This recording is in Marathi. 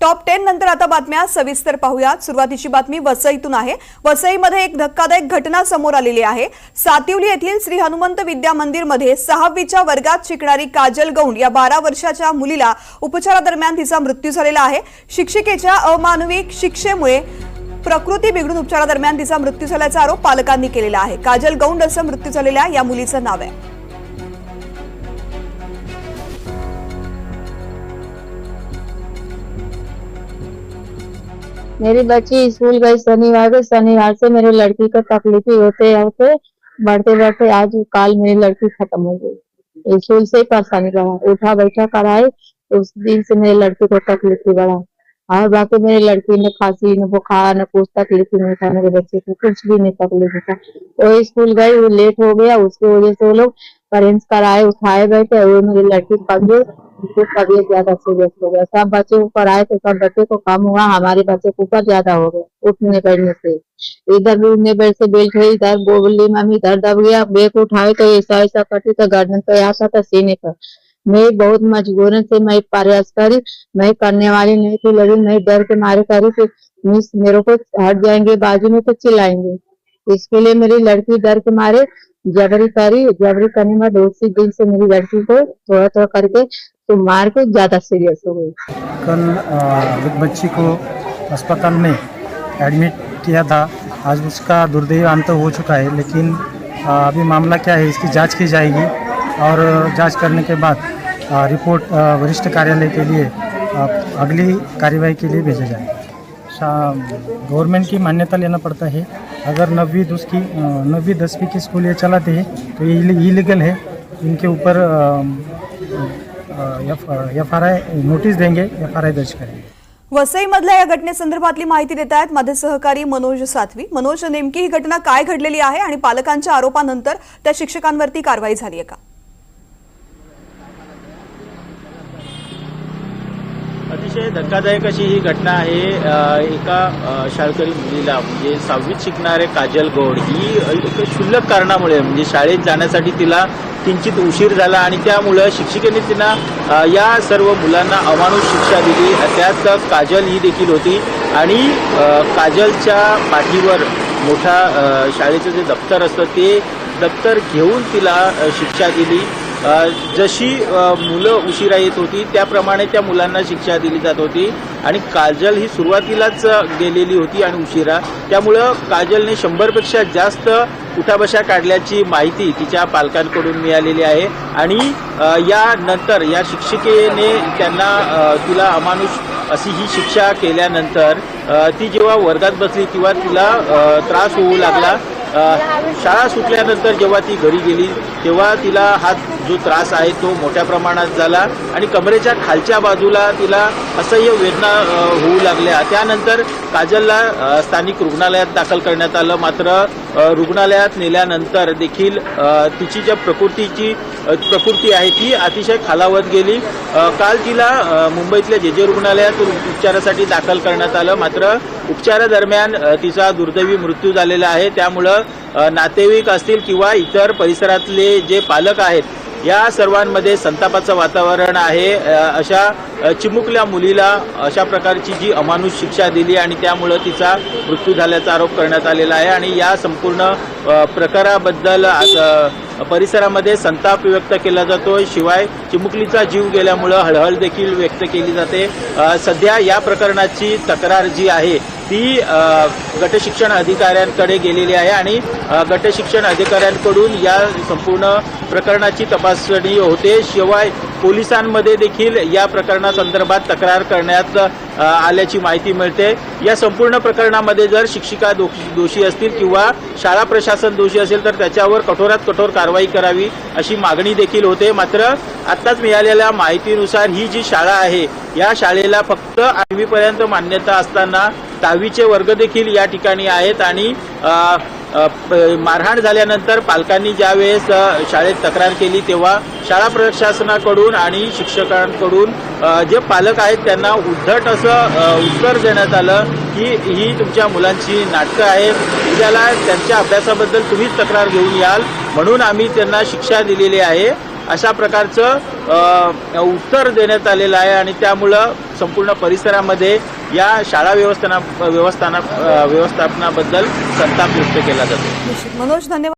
टॉप 10 नंतर आता बातम्या सविस्तर पाहूयात। सुरुवातीची बातमी वसईतून आहे। वसईमध्ये एक धक्कादायक घटना समोर आलेली आहे। सातिवली येथील श्री हनुमंत विद्या मंदिरमध्ये 6वीच्या वर्गात शिकणारी काजल गौंड या 12 वर्षाच्या मुलीला उपचारादरम्यान तिचा मृत्यू झालेला आहे। शिक्षिकेच्या अमानविक शिक्षेमुळे प्रकृती बिघडून उपचारादरम्यान तिचा मृत्यू झाल्याचा आरोप पालकांनी केलेला आहे। काजल गौंड असं मृत्यू झालेल्या या मुलीचं नाव आहे। मेरी बच्ची स्कूल गई शनिवार से मेरी लड़की को तकलीफी होते होते बढ़ते बढ़ते आज काल मेरी लड़की खत्म हो गई। स्कूल से ही परेशानी बढ़ा, उठा बैठा कराए, उस दिन से मेरी लड़की को तकलीफी बढ़ा। और बाकी मेरी लड़की ने खांसी न बुखार न कुछ तकलीफ नहीं था, मेरे बच्चे को कुछ भी नहीं तकलीफ था। वो स्कूल गई, वो लेट हो गया, उसकी वजह से वो लोग पेरेंट्स कराए, उठाए बैठे, वो मेरी लड़की कमजोर, उसको तबीयत ज्यादा सीरियस हो गया। सब बच्चे को कराए तो सब बच्चे को कम हुआ, हमारे बच्चे को ऊपर ज्यादा हो गया उठने बैठने से। इधर भी उठने बैठ से बैठ गई, इधर बोली मम्मी इधर दब गया, बैग उठाए तो ऐसा ऐसा कटी तो गर्दन पे आता था सीने पर। मैं बहुत मजबूरन से मैं प्रयास करी, मैं करने वाली नहीं थी, लेकिन मैं डर के मारे करी कि मिस मेरे को हट जाएंगे बाजू में तो चिल्लाएंगे। इसके लिए मेरी लड़की डर के मारे जबरी करी, जबरी करने में 2 दिन से मेरी लड़की को थोड़ा थोड़ा करके तो मार को ज्यादा सीरियस हो गई। कल एक बच्ची को अस्पताल में एडमिट किया था। आज उसका दुर्दैवी अंत हो चुका है, लेकिन अभी मामला क्या है इसकी जांच की जाएगी और जांच करने के बाद रिपोर्ट वरिष्ठ कार्यालय के लिए अगली कार्यवाही के लिए भेजा जाएगा। गवर्नमेंट की मान्यता लेना पड़ता है। अगर 9वीं 10वीं की स्कूल ये चलाते हैं तो ये इलीगल है। इनके ऊपर FRI नोटीस देंगे, FRI दर्ज करेंगे। वसईमधल्या या घटनेसंदर्भातली माहिती देत आहेत माझे सहकारी मनोज सातवी। मनोज, नेमकी ही घटना काय घडलेली आहे आणि पालकांच्या आरोपानंतर त्या शिक्षकांवरती कारवाई झाली आहे का? अतिशय धक्कादायक अशी ही घटना आहे। एका शाळकरी मुलीला म्हणजे 6वीत शिकणारे काजल गौड ही एक क्षुल्लक कारणामुळे म्हणजे शाळेत जाण्यासाठी तिला किंचित उशीर झाला आणि त्यामुळे शिक्षिकेने तिला या सर्व मुलांना अमानुष शिक्षा दिली। त्यात काजल ही देखील होती आणि काजलच्या पाठीवर मोठा शाळेचं जे दप्तर असतं ते दप्तर घेऊन तिला शिक्षा दिली। जशी मुलं उशिरा येत होती त्याप्रमाणे त्या मुलांना शिक्षा दिली जात होती आणि काजल ही सुरुवातीलाच गेलेली होती आणि उशिरा, त्यामुळं काजलने 100पेक्षा जास्त उठाबशा काढल्याची माहिती तिच्या पालकांकडून मिळालेली आहे आणि यानंतर या शिक्षिकेने तिला अमानुष अशी ही शिक्षा केल्यानंतर ती जेव्हा वर्गात बसली तेव्हा तिला त्रास होऊ लागला। शाळा सुटल्यानंतर जेव्हा ती घरी गेली तेव्हा तिला हा जो त्रास आहे तो मोठ्या प्रमाणात झाला आणि कमरेच्या खालच्या बाजूला तिला असह्य वेदना होऊ लागल्या। त्यानंतर काजलला स्थानिक रुग्णालयात दाखल करण्यात आलं, मात्र रुग्णालयात नेल्यानंतर देखील तिची ज्या प्रकृती आहे ती अतिशय खालावत गेली। काल तिला मुंबईतल्या जे रुग्णालयात उपचारासाठी दाखल करण्यात आलं, मात्र उपचारादरम्यान तिचा दुर्दैवी मृत्यू झालेला आहे। त्यामुळं नातेवाईक असतील किंवा इतर परिसरातले जे पालक आहेत या सर्वांमध्ये संतापाचं वातावरण आहे। अशा चिमुकल्या मुलीला अशा प्रकारची जी अमानुष शिक्षा दिली आणि त्यामुळे तिचा मृत्यू झाल्याचा आरोप करण्यात आलेला आहे आणि या संपूर्ण प्रकाराबद्दल परिसरामध्ये संताप व्यक्त केला जातो। शिवाय चिमुकलीचा जीव गेल्यामुळे हळहळ देखील व्यक्त केली जाते। सध्या या प्रकरणाची तक्रार जी आहे ती गटशिक्षण अधिकाऱ्यांकडे गेलेली आहे आणि गटशिक्षण अधिकाऱ्यांकडून या संपूर्ण प्रकरणाची तपासणी होते। शिवाय पोलिसांमध्ये देखील या प्रकरणासंदर्भात तक्रार करण्यात आल्याची माहिती मिळते। या संपूर्ण प्रकरणामध्ये जर शिक्षिका दोषी असतील किंवा शाळा प्रशासन दोषी असेल तर त्याच्यावर कठोरात कठोर कारवाई करावी अशी मागणी देखील होते। मात्र आत्ताच मिळालेल्या माहितीनुसार ही जी शाळा आहे या शाळेला फक्त 8वी पर्यंत मान्यता असताना 10वीचे वर्ग देखील या ठिकाणी आहेत आणि मारहाण झाल्यानंतर पालकांनी ज्यावेळेस शाळेत तक्रार केली तेव्हा शाळा प्रशासनाकडून आणि शिक्षकांकडून जे पालक आहेत त्यांना उद्धट असं उत्तर देण्यात आलं की ही तुमच्या मुलांची नाटकं आहेत, उद्याला त्यांच्या अभ्यासाबद्दल तुम्हीच तक्रार घेऊन याल म्हणून आम्ही त्यांना शिक्षा दिलेली आहे, अशा प्रकारचं उत्तर देण्यात आलेलं आहे आणि त्यामुळं संपूर्ण परिसरामध्ये या शाळा व्यवस्थापनाबद्दल संताप व्यक्त केला जातो. मनोज, धन्यवाद.